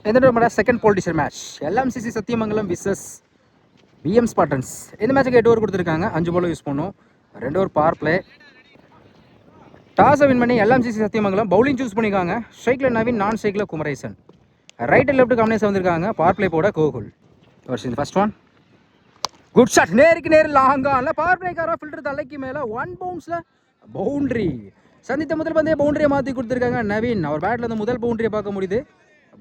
இந்த நம்ம செகண்ட் போல்டிஷர் match LMCC Sathyamangalam versus BM Spartans. இந்த மேட்சுக்கு 8 ஓவர் கொடுத்துருக்காங்க. 5 பால் யூஸ் பண்ணும், 2 ஓவர் பவர் பிளே. டாஸை வின் பண்ணி எல்எம்சிசி சத்தியமங்கலம் பவுலிங் சூஸ் பண்ணியிருக்காங்க. ஸ்ட்ரைக்கில் நவீன், நான் ஸ்ட்ரைக்கில் Kumaresan. Right and left combination வந்திருக்காங்க. பவர் பிளே போட Gokul. First one good shot, நேருக்கு நேர் லாங்கான பவர் பிளேக்காரா ஃபில்டர் தலைக்கு மேலே 1 பவுன்ஸில் பவுண்டரி. சந்தித்த முதல் பந்தே பவுண்டரியை மாற்றி கொடுத்துருக்காங்க நவீன். அவர் பேட்டில் இருந்து முதல் பவுண்டரியை பார்க்க முடியுது.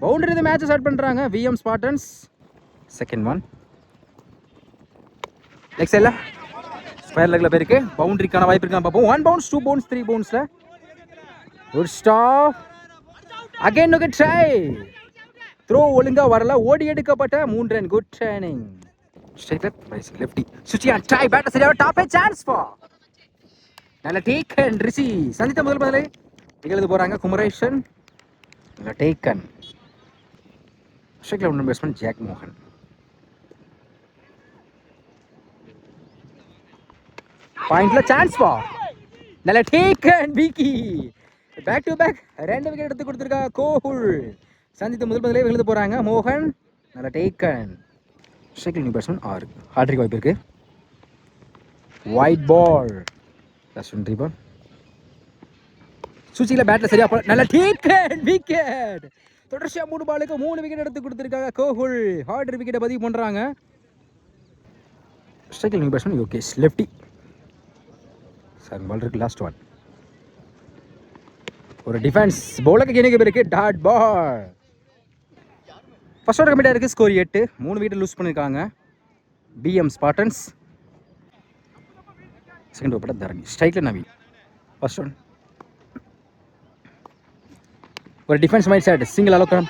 பவுண்டரி இந்த மேட்சை ஸ்டார்ட் பண்ணுறாங்க VM Spartans. Second one leg சைடில் ஸ்கொயர் லெக்கில் போயிருக்கு. பவுண்டரிக்கான வாய்ப்பு இருக்கான்னு பார்ப்போம். 1 பவுன்ஸ், 2 பவுன்ஸ், 3 பவுன்ஸில் குட் ஸ்டாப். அகைன் நோக்கி ட்ரை. த்ரோ ஒழுங்காக வரல, ஓடி எடுக்கப்பட்ட 3 run. Good training. Straight lefty சுச்சியான் ட்ரை. பேட்டர் சரியாக டாப்பே சான்ஸ் ஃபார் நல்ல டேக்கன் ரிஷி. சந்தித்த முதல் பதிலை நிகழ்ந்து போகிறாங்க குமரேசன். நல்ல டேக்கன். ஸ்ட்ரைக்கில் ஒன்று பேட்ஸ்மேன் ஜாக் மோகன். பாயிண்ட்ல சான்ஸ் பா. நல்ல taken Vicky. Back to back 2 wicket எடுத்து கொடுத்துருக்கா கோகுல். சந்தித்த முதல் பதிலே விழுந்து போறாங்க மோகன். நல்ல டேக்கன். ஸ்ட்ரைக்கில் நியூ பேட்ஸ்மேன் 6 ஹாட்ரிக் வாய்ப்பு இருக்கு. White ball. Last one ரீபால். சுச்சியில் battle சரியா போல. நல்ல டேக்கன் விக்கெட். தொடர்ச்சியாக 3 பாலுக்கு 3 விக்கெட் எடுத்து கொடுத்துருக்காங்க கோகுல். ஹார்டர் விக்கெட்டை பதிவு பண்ணுறாங்க. ஸ்ட்ரைக்கில் new batsman Yogesh lefty. 7 ball இருக்கு. லாஸ்ட் ஒன் ஒரு டிஃபென்ஸ் பவுலுக்கு கேணிக்கு இருக்கு. Dot ball. ஃபர்ஸ்ட் ஓவர் கம்மிட்டாக இருக்குது. ஸ்கோர் 8. 3 விக்கெட் லூஸ் பண்ணியிருக்காங்க BM Spartans. Second over Dharani. ஸ்ட்ரைக்கில் நவீன். ஃபர்ஸ்ட் ஒன் ஒரு டிஃபென்ஸ் மைண்ட் செட். சிங்கிள் அலோக்கணும்.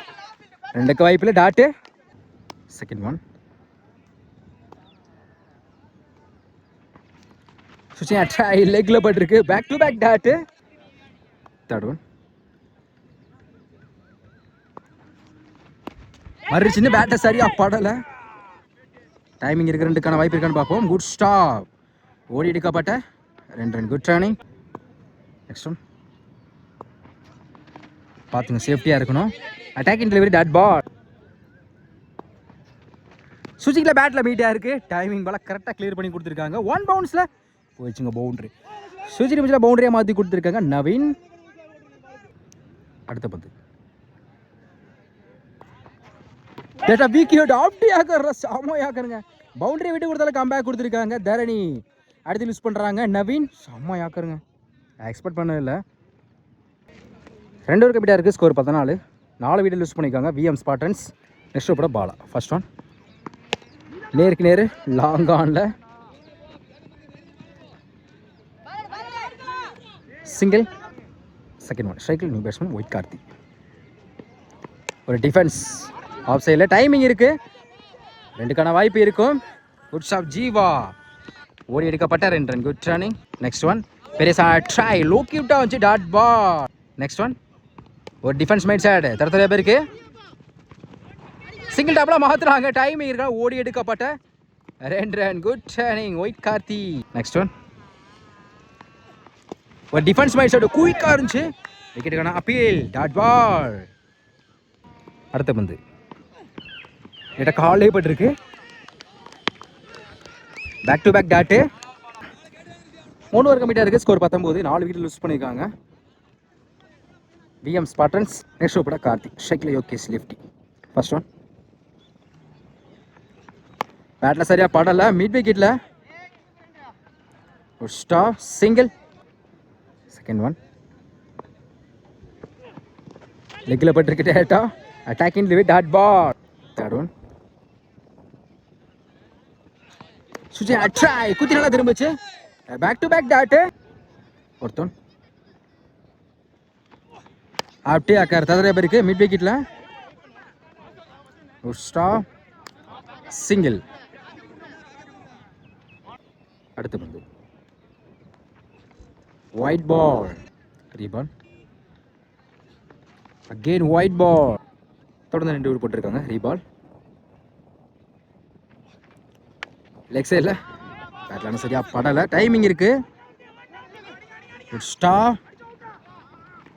2க்கு வாய்ப்பில் டாட்டு. செகண்ட் ஒன் சுச்சியா ட்ரை லெக்ல பட்டிருக்கு. Back to back dot. Third one மறு சின்ன பேட்டை சரியா படல. டைமிங் இருக்கு. 2க்கான வாய்ப்பு இருக்கான்னு பார்ப்போம். Good stop. ஓடி எடுக்கப்பட்ட 2 run. Good training. Next one பார்த்துங்க, சேஃப்டியாக இருக்கணும். Attacking delivery dot ball. சுச்சிக்கில் பேட்டில் மீட்டாக இருக்குது. டைமிங் பால் கரெக்டாக கிளியர் பண்ணி கொடுத்துருக்காங்க. 1 பவுன்ஸில் போயிடுச்சுங்க பவுண்டரி. சுஜி நிமிஷத்தில் பவுண்டரியாக மாற்றி கொடுத்துருக்காங்க நவீன். அடுத்த பந்து செம்மையாக்குறங்க. பவுண்டரி விட்டு கொடுத்தாலும் கம்பேக் கொடுத்துருக்காங்க தரணி. அடுத்து யூஸ் பண்ணுறாங்க நவீன். செம்மையாக்குறங்க. எக்ஸ்பெக்ட் பண்ணதில்லை. 2 ஓவர் கம்மிட்டாக இருக்குது. ஸ்கோர் 14. 4 விக்கெட் லூஸ் பண்ணியிருக்காங்க VM Spartans. Next over Bala. First one நேருக்கு நேரு லாங் ஆனில் சிங்கிள். செகண்ட் ஒன் ஸ்ட்ரைக்கில் நியூ பேட்ஸ்மேன் ஒயிட் கார்த்தி. ஒரு டிஃபென்ஸ் ஆஃப் சைடில். டைமிங் இருக்குது. 2க்கான வாய்ப்பு இருக்கும். Good shot Jeeva. ஓடி எடுக்கப்பட்ட 2 run. Good running. Next one பெரியசா ட்ரை லோ கியூட்டா வச்சு டாட் பால். நெக்ஸ்ட் ஒன் ஒரு டிஃபென்ஸ் மைண்ட் செட். தரத்தரையா பேருக்கு சிங்கிள் டாப்லாம் மாற்றுறாங்க. டைமிங் இருக்கா. ஓடி எடுக்கப்பட்ட 2 run. Good running white Karthi. Next one ஒரு டிஃபென்ஸ் மைண்ட் செட் குயிக்காக இருந்துச்சு. விக்கெட்டுக்கான அப்பீல் டாட் பால். அடுத்த பந்து கிட்ட காலே பட்டிருக்கு. Back to back dot. 3 over கம்மிட்டாக இருக்குது. ஸ்கோர் 19. 4 விக்கெட் லூஸ் பண்ணியிருக்காங்க VM Spartans. Next over Karthik. ஷெக்ல யோகேஷ் லெஃப்டி. ஃபர்ஸ்ட் ஒன் பேட்டில் சரியாக படலை. மிட் விக்கெட்டில் ஒரு ஸ்டார் சிங்கிள். செகண்ட் ஒன் லெக்கில் பட்டிருக்கு. டேட்டா அட்டாக்கிங் லிவிட் டாட் பால். தேர்ட் ஒன் சுஜி ட்ரை குத்தி நல்லா திரும்பிச்சு. Back to back dot. ஒருத்தன் அப்படியே அக்கார் ததரையா பேருக்கு மிட் விக்கெட்டில் ஒரு ஸ்டார் சிங்கிள். அடுத்த பந்து white ball. ரீபால். Again white ball. தொடர்ந்து 2 ஓவர் போட்டிருக்காங்க. ரீபால். லெக் சைடில் பேட்லான சரியா படலை. டைமிங் இருக்கு. Good star.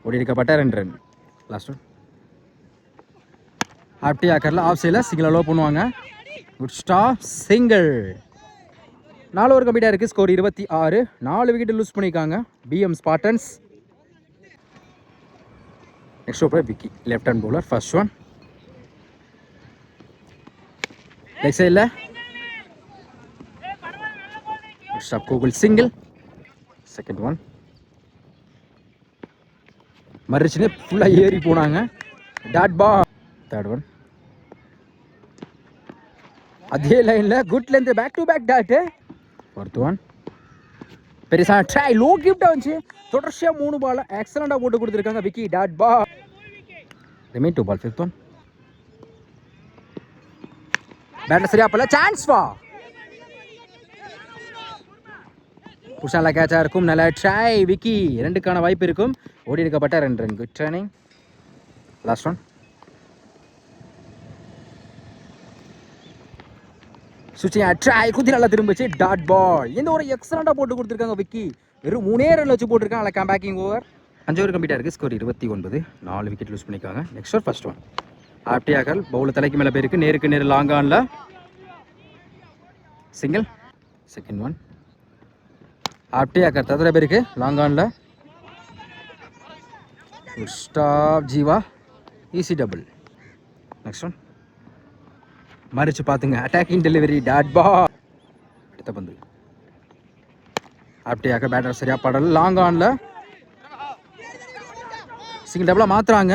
ஓடி எடுக்கப்பட்ட 2 ரன். லாஸ்ட் ஒன் ஆப்டி ஆக்கரில் ஆஃப் சைடில் சிங்கிள் லோ பண்ணுவாங்க. Good stop single. 4 ஓவர் கம்ப்ளீட்டாக இருக்குது. ஸ்கோர் 26. 4 விக்கெட் லூஸ் பண்ணியிருக்காங்க PM Spartans. Next over Vicky left hand bowler. First one leg சைடில் stop Gokul single. Second one மறுச்சுன்னு ஃபுல்லாக ஏறி போனாங்க. Dot ball. தேர்ட் ஒன் அதே லைனில் good length back to back dot. Fourth one பெருசாக ட்ரை லோ கிஃப்டாக வந்துச்சு. தொடர்ச்சியாக 3 பால் எக்ஸலண்டாக போட்டு கொடுத்துருக்காங்க Vicky. Dot ball. Remain 2 ball. Fifth one பேட்டில் சரியா போல. சான்ஸ் வா புஷால கேட்சாக இருக்கும். நல்ல ட்ரை விக்கி. 2க்கான வாய்ப்பு இருக்கும். ஓடி எடுக்கப்பட்ட 2 run. Good training. Last one சுச்சியா ட்ரை குத்தி நல்லா திரும்பிச்சு. Dot ball. இந்த ஒரு எக்ஸலண்டாக போட்டு கொடுத்துருக்காங்க விக்கி. வெறும் 3 ரன் வச்சு போட்டிருக்காங்க. அதில் கம்பேக்கிங் ஓவர். 5 ஓவர் கம்ப்ளீட்டாக இருக்குது. ஸ்கோர் 29. 4 விக்கெட் லூஸ் பண்ணியிருக்காங்க. நெக்ஸ்ட் ஓவர் ஃபர்ஸ்ட் ஒன் ஆப்டியாக்கல் பவுலில் தலைக்கு மேலே போயிருக்கு. நேருக்கு நேர் லாங் ஆனில் சிங்கிள். செகண்ட் ஒன் ஆப்டியாக்கர் தவிர பேருக்கு லாங் ஆனில் stop Jeeva easy double. Next one மறிச்சு பார்த்துங்க. Attacking delivery. Dot ball. அடுத்த பந்து ஆப்டியாக்க பேட்டர் சரியா பாடல். லாங் ஆனில் சிங்கிள் டபுளாக மாற்றுறாங்க.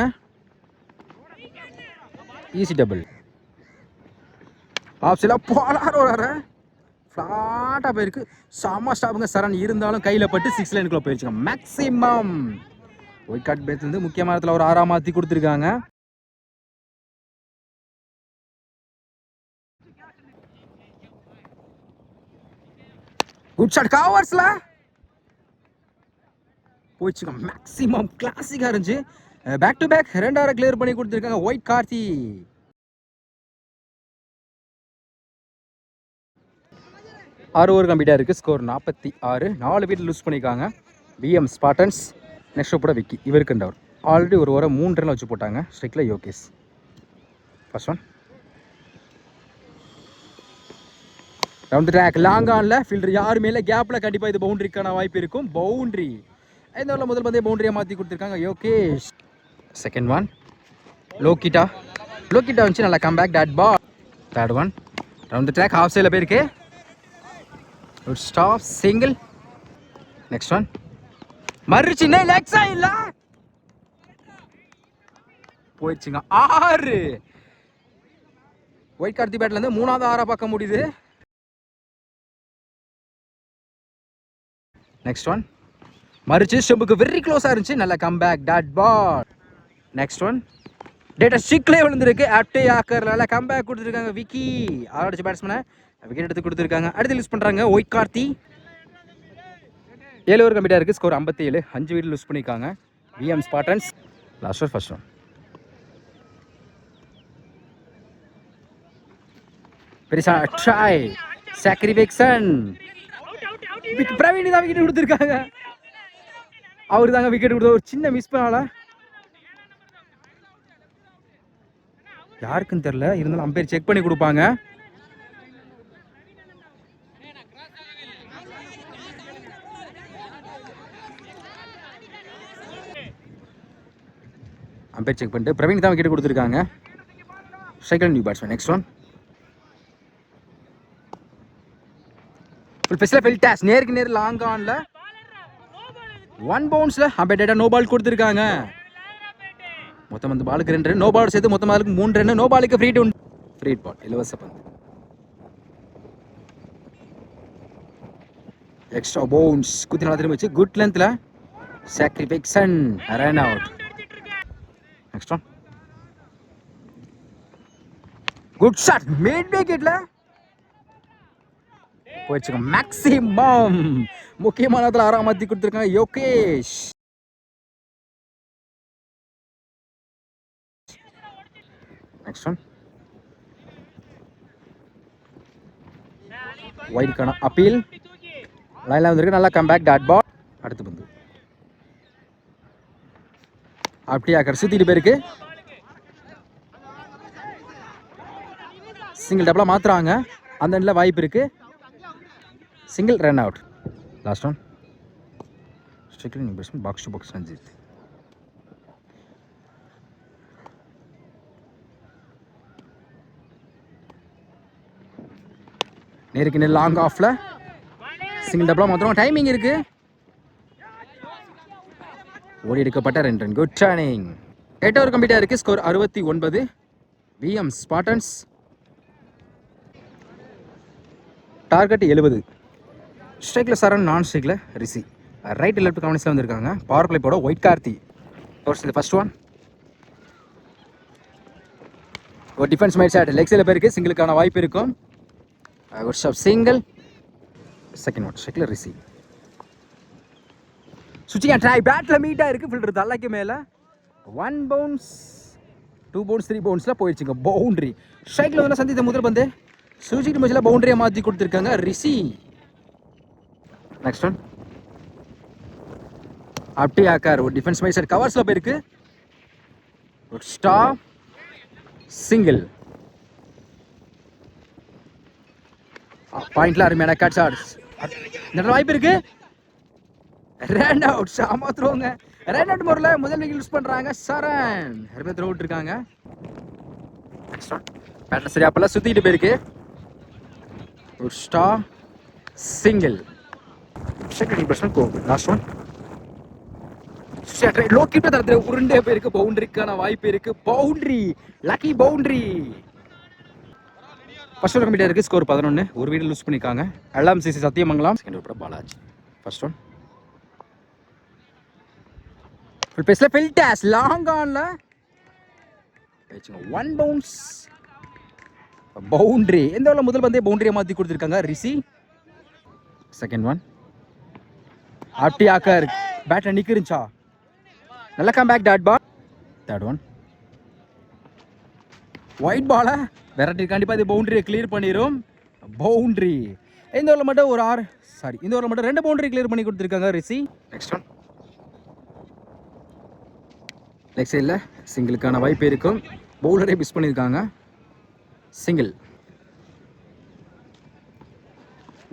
Easy double. ஆஃப் சைடில் போலார் வர ஃப்ளாட்டாக போயிருக்கு. செம்ம ஸ்டாப்புங்க. சரண் இருந்தாலும் கையில் பட்டு 6 லைனுக்குள்ளே போயிடுச்சுங்க. மேக்ஸிமம் ஒயிட் கார்ட் பேஸ்லேருந்து முக்கியமான இடத்துல ஒரு 6 மாற்றி கொடுத்துருக்காங்க. குட் ஷாட் கவர்ஸ்ல போயிடுச்சுங்க. மேக்ஸிமம் கிளாசிக்காக இருந்துச்சு. Back to back 2 over clear பண்ணி கொடுத்துருக்காங்க ஒயிட் கார்த்தி. ஆறு ஓவர் கம்ப்ளீட்டாக இருக்குது. ஸ்கோர் 46. 4 விக்கெட் லூஸ் பண்ணியிருக்காங்க PM Spartans. Next over Vicky. இவருக்கு 2 ஓவர். ஆல்ரெடி ஒரு ஓவரை 3 ரன் வச்சு போட்டாங்க. ஸ்ட்ரைக்கில் Yogesh. First one round track long ஆனில் ஃபீல்டர் யாருமே இல்லை. கேப்பில் கண்டிப்பாக இது பவுண்டரிக்கான வாய்ப்பு இருக்கும். பவுண்டரி. இந்த ஓவரில் முதல் பந்தே பவுண்டரியாக மாற்றி கொடுத்துருக்காங்க யோகேஷ். செகண்ட் ஒன் லோக்கிட்டா வந்துச்சு. நல்லா comeback. Dot ball. Third one round track half சைடில் போயிருக்கு. Good stop single. Next one மறுச்சின்னே லெக் சைடில் போயிடுச்சுங்க. 6 ஒயிட் கார்த்தி பேட்லேருந்து 3வது 6 பார்க்க முடியுது. நெக்ஸ்ட் ஒன் மறுச்சு ஸ்டம்புக்கு வெரி க்ளோஸாக இருந்துச்சு. நல்ல comeback. Dot ball. Next one டேட்டா ஸ்டிக்லேயே விழுந்திருக்கு. ஆப்டே ஆக்கர்ல கம்பேக் கொடுத்துருக்காங்க விக்கி. ஆரடிச்ச பேட்ஸ்மேனை விக்கெட் எடுத்து கொடுத்துருக்காங்க. அடுத்து யூஸ் பண்ணுறாங்க ஒயிட் கார்த்தி. 7 ஓவர் கம்ப்ளீட்டாக இருக்குது. ஸ்கோர் 57. 5 விக்கெட் லூஸ் பண்ணியிருக்காங்க PM Spartans. Last over first one பெருசா ட்ரை சாக்ரிஃபிகேஷன். பிரவீன் தான் விக்கெட் கொடுத்துருக்காங்க. அவரு தாங்க விக்கெட் கொடுத்த. ஒரு சின்ன மிஸ் பண்ணால யாருக்குன்னு தெரியல. இருந்தாலும் அம்பையர் செக் பண்ணி கொடுப்பாங்க. அம்பையர் செக் பண்ணிட்டு பிரவீன் தான் விக்கெட் கொடுத்துருக்காங்க. Second new batsman. Next one toss நேருக்கு நேர் லாங் ஆன்ல 1 பவுன்ஸ்ல அம்பையர் நோ பால் கொடுத்துருக்காங்க. மொத்தம் அந்த பாலுக்கு 2 ரன். நோ பால் சேர்த்து மொத்தம் பாலுக்கு 3 ரன். நோ பாலுக்கு ஃப்ரீ பால். இலவச பந்து. எக்ஸ்ட்ரா பவுன்ஸ் குத்தி நல்லா திரும்பிச்சு. குட் லென்த்ல sacrification. Run out. Next one good shot mid விக்கெட்ல போயிடுச்சுங்க. மேக்ஸிமம் முக்கியமான இடத்துல 6 மாத்தி கொடுத்துருக்காங்க யோகேஷ். நெக்ஸ்ட் ஒன் வைடுக்கான அப்பீல். லைன்ல வந்திருக்கு. நல்லா கம்பேக். டாட் பால். அடுத்து பந்து அப்படியே சுத்திட்டு போயிருக்கு. சிங்கிள் டபுளாக மாற்றுறாங்க. அந்த எண்டில் வாய்ப்பு இருக்குது. Single run out. Last one. Strictly new batsman box to box Ranjith. நேருக்கு நேர் லாங் ஆஃப்ல சிங்கிள் டபுளாக மாத்திரம். டைமிங் இருக்கு. ஓடி எடுக்கப்பட்ட 2 ரன். Good turning. 8 ஓவர் கம்ப்ளீட்டாக இருக்கு. ஸ்கோர் 69. VM Spartans. டார்கெட் 70. ஸ்ட்ரைக்கில் சரண், நான் ஸ்ட்ரைக்கில் ரிஷி. ரைட் லெஃப்ட் காம்பினேஷனில் வந்திருக்காங்க. பவர் பிளே போட ஒயிட் கார்த்தி. இந்த ஃபர்ஸ்ட் ஒன். ஒரு டிஃபென்ஸ் மைட் ஷாட் லெக் சைடில் போயிருக்கு. சிங்கிளுக்கான வாய்ப்பு இருக்கும். Good shot. Single. Second one. ஸ்ட்ரைக்கில் ரிஷி. சுச்சியா ட்ரை. பேட்டில் மீட்டாக இருக்குது. ஃபில்டர் தள்ளைக்கு மேலே 1 பவுன்ஸ் 2 பவுன்ஸ் 3 பவுன்ஸில் போயிடுச்சுங்க. பவுண்ட்ரி. ஸ்ட்ரைக்கில் வந்து சந்தித்த முதல் பந்து சுஜிக்கு மேட்சில் பவுண்டரியை மாற்றி கொடுத்துருக்காங்க ரிஷி. Next one. அப்படி ஆக்கார். ஒரு டிஃபென்ஸ் மைட் சைட் கவர்ஸில் போயிருக்கு. ஒரு ஸ்டாப். சிங்கிள். பாயிண்ட்ல அருமையான கேட்ச் ஆட்ஸ். இந்த வாய்ப்பு இருக்கு. Run out. சாமா த்ரோங்க. ரன் அவுட் முறையில் முதல் விக்கெட் யூஸ் பண்றாங்க சரண். அருமையாக த்ரோ அவுட் இருக்காங்க. பேட்டர் சரியா பல்ல சுத்திட்டு போயிருக்கு. ஒரு star. Single. Second person go. Last one. Low keeper தரத்துல உருண்டே போயிருக்கு. பவுண்டரிக்கான வாய்ப்பு இருக்கு. Boundary. Lucky boundary. First over complete இருக்கு. ஸ்கோர் 11. ஒரு விக்கெட் லூஸ் பண்ணிருக்காங்க. LMCC Sathyamangalam. Second over Balaji. First one. Full பேஸ்ல ஃபில்டாஸ் லாங் ஆன்ல 1 பவுன்ஸ். பவுண்டரி. இந்த ஓவர்ல முதல் பந்தே பவுண்டரியை மாத்தி கொடுத்திருக்காங்க ரிஷி. Second one. ஆப்டி ஆக்கர் பேட்ல நிக்கிருச்சா. நல்ல comeback dot ball. Third one. Wide பால வெரைட்டி கண்டிப்பா இது பவுண்டரியை கிளியர் பண்ணிரும். பவுண்டரி. இந்த ஓவர்ல மட்டும் ஒரு 6 சாரி இந்த ஓவர்ல மட்டும் 2 பவுண்டரி கிளியர் பண்ணி கொடுத்திருக்காங்க ரிஷி. Next one. லெக் சைடில் சிங்கிளுக்கான வாய்ப்பு இருக்கும். பவுலரே மிஸ் பண்ணியிருக்காங்க. சிங்கிள்.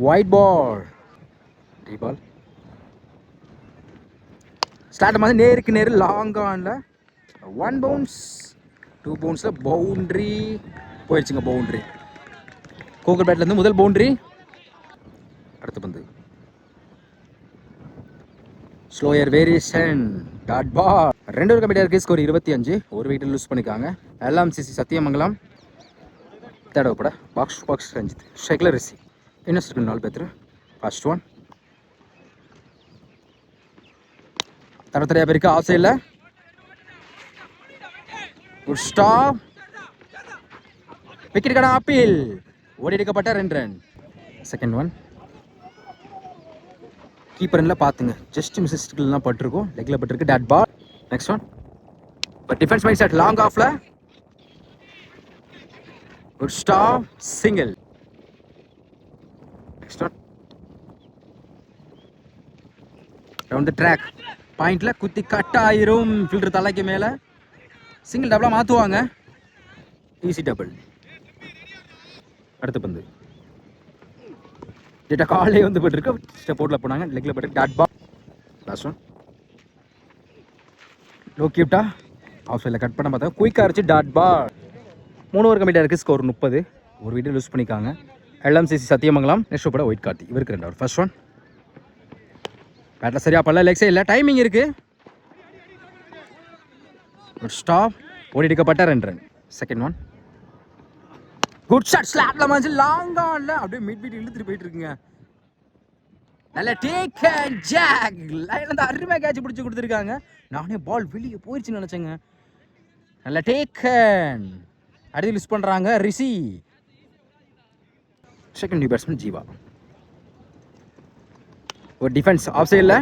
White ball. டி பால். ஸ்டார்ட் மாதிரி நேருக்கு நேரு லாங் ஆன்ல 1 பவுன்ஸ் 2 பவுன்ஸில் பவுண்ட்ரி போயிடுச்சுங்க. பவுண்ட்ரி. கோகர் பேட்லேருந்து முதல் பவுண்ட்ரி. அடுத்த பந்து slower variation dot ball. 2 over complete இருக்கு. ஸ்கோர் 25. ஒரு விக்கெட் லூஸ் பண்ணிருக்காங்க. LMCC சத்தியமங்கலம். தேர்ட் ஓவர் பாக்ஸ் பாக்ஸ் ரஞ்சித். ஸ்ட்ரைக்கில் ரிஷி. இன்னும் 4 பேர். First one. தரத்தரையா பேருக்கு ஆஃப் சைடில். Good stop. விக்கெட்டுக்கான அப்பீல். ஓடி எடுக்கப்பட்ட 2 ரன். Second one. கீப்பர்ல பாத்துங்க. ஜஸ்ட் மிஸ்டேக்லாம் பட்டிருக்கும். லெக்ல பட்டிருக்கு. Dot ball. Next one. But defence mind set long ஆஃப்ல. Good stop. Single. Next one. Round the track. பாயிண்ட்ல குத்தி கட் ஆயிரும். ஃபில்டர் தலைக்கு மேல. சிங்கிள் டபுளா மாத்துவாங்க. Easy double. அடுத்த பந்து டேட்டா காலே வந்து போட்டுருக்கு. ஸ்டெப் அவுட்ல போனாங்க. லெக்ல போட்டு dot ball. Last one. Low கியூட்டா ஆஃப் சைடில் கட் பண்ண பார்த்தா குயிக்காக இருந்துச்சு. டாட் பால். 3 ஓவர் கம்ப்ளீட்டாக இருக்குது. ஸ்கோர் 30. ஒரு விக்கெட் லூஸ் பண்ணிக்காங்க. LMCC Sathyamangalam. Next over white Karthi. இவருக்கு 2 ஓவர். First one. பேட்டில் சரியா பல்ல லெக் சைடில். டைமிங் இருக்கு. Good stop. ஓடி எடுக்கப்பட்ட 2 run. Second one. Good shot. ஸ்லாப்ல மாதிரி லாங் ஆன்ல அப்படியே மிட் விக்கெட் இழுத்துட்டு போயிட்டு இருக்குங்க. நல்ல டேக் அண்ட் ஜாக். லைன்ல இருந்து அருமையா கேட்ச் பிடிச்சு கொடுத்துருக்காங்க. நானே பால் வெளியே போயிடுச்சுன்னு நினைச்சேங்க. நல்ல டேக் அண்ட் அடுத்து லிஸ்ட் பண்றாங்க Rishi. Second new batsman Jeeva. ஒரு டிஃபென்ஸ் ஆஃப் சைடில்.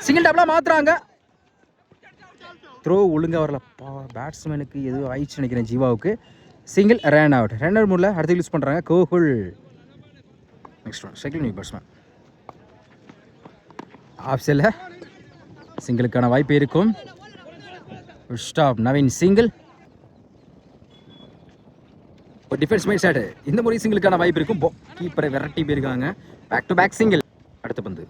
சிங்கிள் டபுளா மாத்துறாங்க. த்ரோ ஒழுங்கா வரல. பேட்ஸ்மேனுக்கு எதுவும் ஆயிடுச்சு நினைக்கிறேன் ஜீவாவுக்கு. Single run out. 2 ஓவர் முடியல. அடுத்து யூஸ் பண்றாங்க Gokul. Next one. Second new batsman off சைடில். சிங்கிளுக்கான வாய்ப்பு இருக்கும். ஸ்டாப். நவீன் சிங்கிள். ஒரு டிஃபென்ஸ் மைண்ட் செட். இந்த முறை சிங்கிளுக்கான வாய்ப்பு இருக்கும். கீப்பரை விரட்டி போயிருக்காங்க. Back to back single. அடுத்த பந்து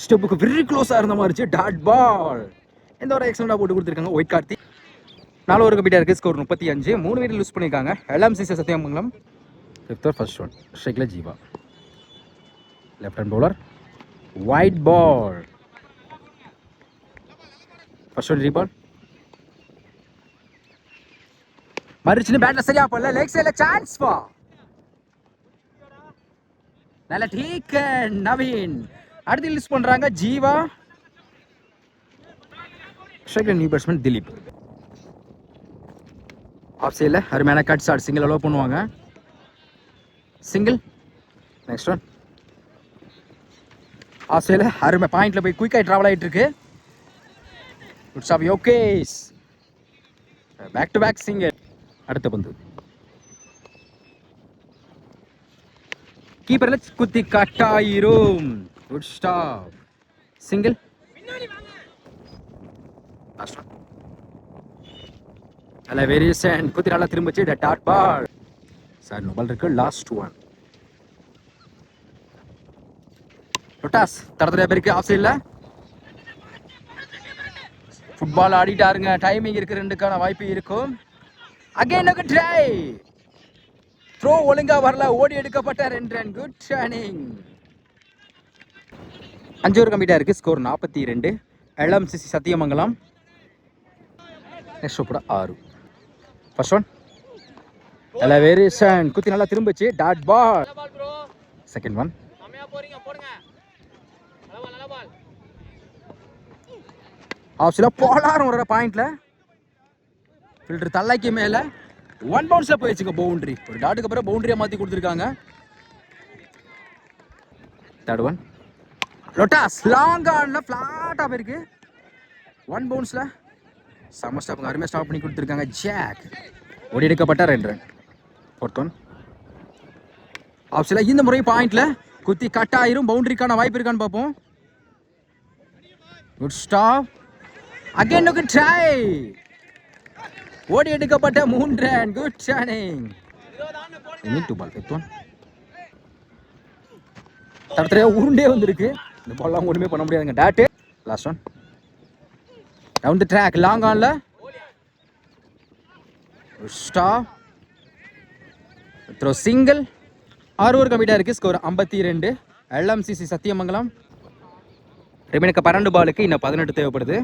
ஸ்டெப்புக்கு வெரி க்ளோஸாக இருந்த மாதிரி டாட் பால். எந்த ஒரு எக்ஸலண்டாக போட்டு கொடுத்துருக்காங்க. ஒயிட் கார்த்தி 4 ஓவர் கம்ப்ளீட்டாக இருக்குது. ஸ்கோர் 35. 3 விக்கெட் லூஸ் பண்ணியிருக்காங்க. LMC Sathyamangalam. Fifth over first one. ஸ்ட்ரைக்கில் Jeeva. Left hand bowler. Wide ball. First one reball. மறுச்சுன்னு பேட்ல சரியா போடல. லெக் சைடுல சான்ஸ் பா. நல்ல டீக் நவீன். அடுத்து லிஸ்ட் பண்றாங்க ஜீவா. ஸ்ட்ரைக்கில் நியூ பேட்ஸ்மேன் திலீப். ஆஃப் சைடில் அருமையான கட் ஷாட். சிங்கிள் அலோவ் பண்ணுவாங்க. சிங்கிள். Next one. ஆஃப் சைடில் அருமை பாயிண்ட்ல போய் குயிக்காக ட்ராவல் ஆகிட்டு இருக்கு. Good stop Yogesh. Back to back single. அடுத்த பந்து கீப்பர்ல குத்தி கட்டாயிரும். Good stop. சிங்கிள். நல்ல வேரியேஷன். குத்தி நல்லா திரும்பிச்சு. Dot ball. சார் நோபல் இருக்கு. Last one. ரொட்டாஸ் தரத்துல பேருக்கு ஆஃப் சைடில் ஃபுட்பால் ஆடிட்டாருங்க. டைமிங் இருக்கு. 2க்கான வாய்ப்பு இருக்கும். அகைன் ஒரு ட்ரை. த்ரோ ஒழுங்கா வரல. ஓடி எடுக்கப்பட்ட 2 ரன். குட் ஷானிங். 5 ஓவர் கம்ப்ளீட்டா இருக்கு. Score 42. LMC Sathyamangalam. Next over 6. First one. நல்ல வேரியேஷன். குத்தி நல்லா திரும்பிச்சு. Dot ball. Second one. ஆப்ஷன்ல போலாரும் வர பாயிண்ட்ல ஃபில்டர் தள்ளைக்கு மேல 1 பவுன்ஸ்ல போயிடுச்சுங்க. பவுண்டரி. ஒரு டாட்டுக்கு அப்புறம் பவுண்டரியா மாத்தி கொடுத்துருக்காங்க. Third one. லொட்டாஸ் லாங் ஆன்ல ஃபிளாட்டா போயிருக்கு. 1 பவுன்ஸ்ல சம ஸ்டாப். அருமையா ஸ்டாப் பண்ணி கொடுத்துருக்காங்க. ஜாக். ஓடி எடுக்கப்பட்ட 2 ரன். Fourth one. ஆப்ஷன்ல இந்த முறை பாயிண்ட்ல குத்தி கட் ஆயிரும். பவுண்டரிக்கான வாய்ப்பு இருக்கான்னு பார்ப்போம். Good stop. அகைன் ஒரு ட்ரை. ஓடி எடுக்கப்பட்ட 3 ரன். குட் ஷானிங். இன்னிங் 2 பால். Fifth one. தடத்துல உருண்டே வந்திருக்கு. இந்த பால்லாம் ஒண்ணுமே பண்ண முடியாதுங்க. Dot. Last one. Down the track. Long ஆன்ல ஸ்டாப். Throw single. 6 ஓவர் கம்ப்ளீட்டா இருக்கு. ஸ்கோர் 52. LMC சத்தியமங்கலம். ரிமைனுக்கு 12 பாலுக்கு இன்னும் 18 தேவைப்படுது.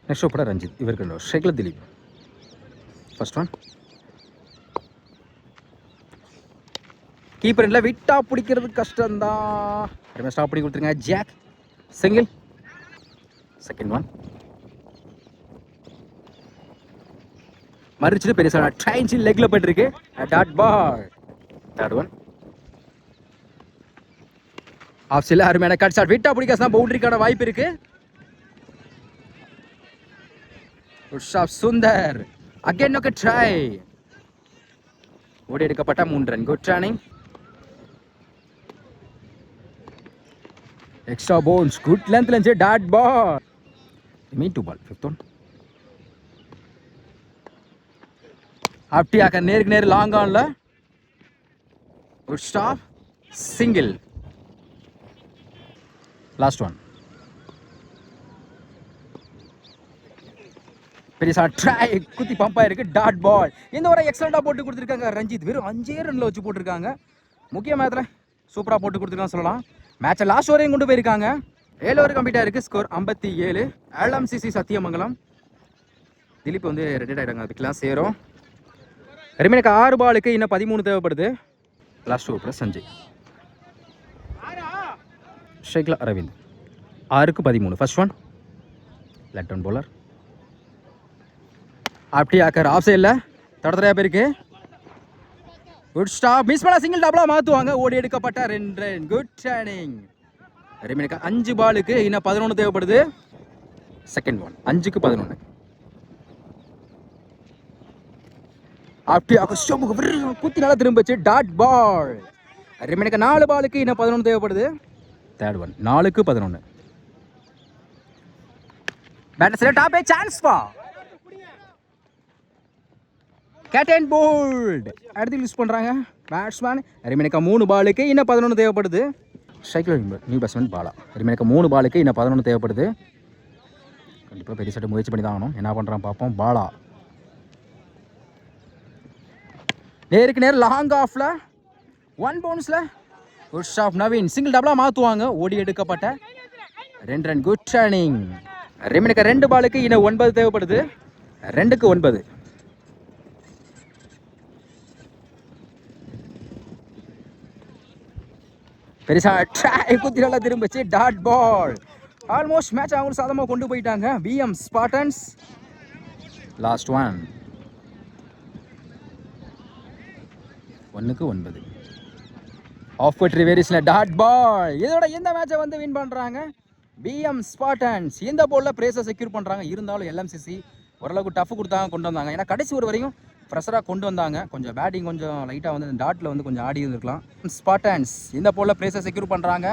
Next over Ranjith. இவருக்கு ஸ்ட்ரைக்கில் திலீப். First one. கீப்பர் இல்லை. விட்டா பிடிக்கிறது கஷ்டம்தான். ரிமைன் ஸ்டாப் பண்ணி கொடுத்துருங்க. ஜாக். சிங்கிள். Second one. மறுச்சுட்டு பெருசாக ட்ரைன்ஸ் லெக்ல போயிட்டு dot ball. Third one. Off சைடில் அருமையான கட் ஷாட். விட்டா பிடிக்காசா பவுண்டரிக்கான வாய்ப்பு இருக்கு. Good shot Sundar. அகைன் ஒரு ட்ரை. ஓடி எடுக்கப்பட்ட 3 run. Good running. Extra bounce. Good லென்த்ல இருந்துச்சு. Dot ball. மீன் 2 பால். Fifth one. அப்படியாக்க நேருக்கு நேர் லாங் ஆன்ல. Good stop. Single. Last one. பெரியசா ட்ரை. குத்தி பம்பா இருக்கு. Dot ball. இந்த ஒரு எக்ஸலண்டா போட்டு கொடுத்துருக்காங்க ரஞ்சித். வெறும் 5 ரன்ல வச்சு போட்டிருக்காங்க. முக்கிய மேட்ச்ல சூப்பரா போட்டு கொடுத்துருக்காங்க சொல்லலாம். மேட்சை லாஸ்ட் ஓவரையும் கொண்டு போயிருக்காங்க. 7 ஓவர் கம்ப்ளீட்டா இருக்கு. ஸ்கோர் 57. LMC சத்தியமங்கலம். திலீப் வந்து ரெடி ஆயிட்டாங்க. அதுக்கெல்லாம் சேரும். ரிமைனுக்கு 6 பாலுக்கு இன்னும் 13 தேவைப்படுது. Last over Sanjay. ஸ்ட்ரைக்ல அரவிந்த். 6க்கு 13. First one. Left hand bowler. அப்படியாக்கர் ஆஃப் சைடில் தடத்தரையா பேருக்கு. Good stop. மிஸ் பண்ண சிங்கிள் டபுளா மாற்றுவாங்க. ஓடி எடுக்கப்பட்ட 2 ரன். குட் ஷானிங். ரிமைனுக்கு 5 பாலுக்கு இன்னும் 11 தேவைப்படுது. Second one. 5க்கு 11. அப்படியே குத்தி நல்லா திரும்பிச்சு. டாட் பால். ரிமைனுக்கு 4 பாலுக்கு இன்னும் 11 தேவைப்படுது. Third one. 4க்கு 11. பேட்டர்ஸ்ல டாப்பே சான்ஸ் பா. கேட் அண்ட் போல்ட் அடுத்து யூஸ் பண்ணுறாங்க பேட்ஸ்மேன். ரிமைனிக்கா 3 பாலுக்கு இன்னும் 11 தேவைப்படுது. ஸ்ட்ரைக்கில் நியூ பேட்ஸ்மேன் பாலா. ரிமைனிக்கா 3 பாலுக்கு இன்னும் 11 தேவைப்படுது. கண்டிப்பாக பெரிய சட்டை முயற்சி பண்ணி தான் ஆகணும். என்ன பண்ணுறான் பார்ப்போம். பாலா நேருக்கு நேர் லாங் ஆஃப்ல 1 பவுன்ஸில் குட் ஸ்டாப் நவீன். சிங்கிள் டபுளாக மாற்றுவாங்க. ஓடி எடுக்கப்பட்ட 2 ரன். Good turning. ரிமைனிக்கா 2 பாலுக்கு இன்னும் 9 தேவைப்படுது. 2க்கு 9. பெருசா ட்ரை குத்தி நல்லா திரும்பிச்சு. Dot ball. ஆல்மோஸ்ட் மேட்ச் அவங்க சாதமாக கொண்டு போயிட்டாங்க பிஎம் ஸ்பார்டன்ஸ். Last one. 1க்கு 9. ஆஃப் பட்ரி வேரிஸில் டாட் பால். இதோட இந்த மேட்சை வந்து வின் பண்ணுறாங்க பிஎம் ஸ்பார்டன்ஸ். இந்த போலில் ப்ரைஸை செக்யூர் பண்ணுறாங்க. இருந்தாலும் எல்எம்சிசி ஓரளவுக்கு டஃப் கொடுத்தாங்க, கொண்டு வந்தாங்க. ஏன்னா கடைசி ஒரு வரையும் ஃப்ரெஷராக கொண்டு வந்தாங்க. கொஞ்சம் பேட்டிங் கொஞ்சம் லைட்டாக வந்து டாட்டில் வந்து கொஞ்சம் ஆடி இருந்திருக்கலாம். ஸ்பார்டன்ஸ் இந்த போலில் ப்ரைஸை செக்யூர் பண்ணுறாங்க.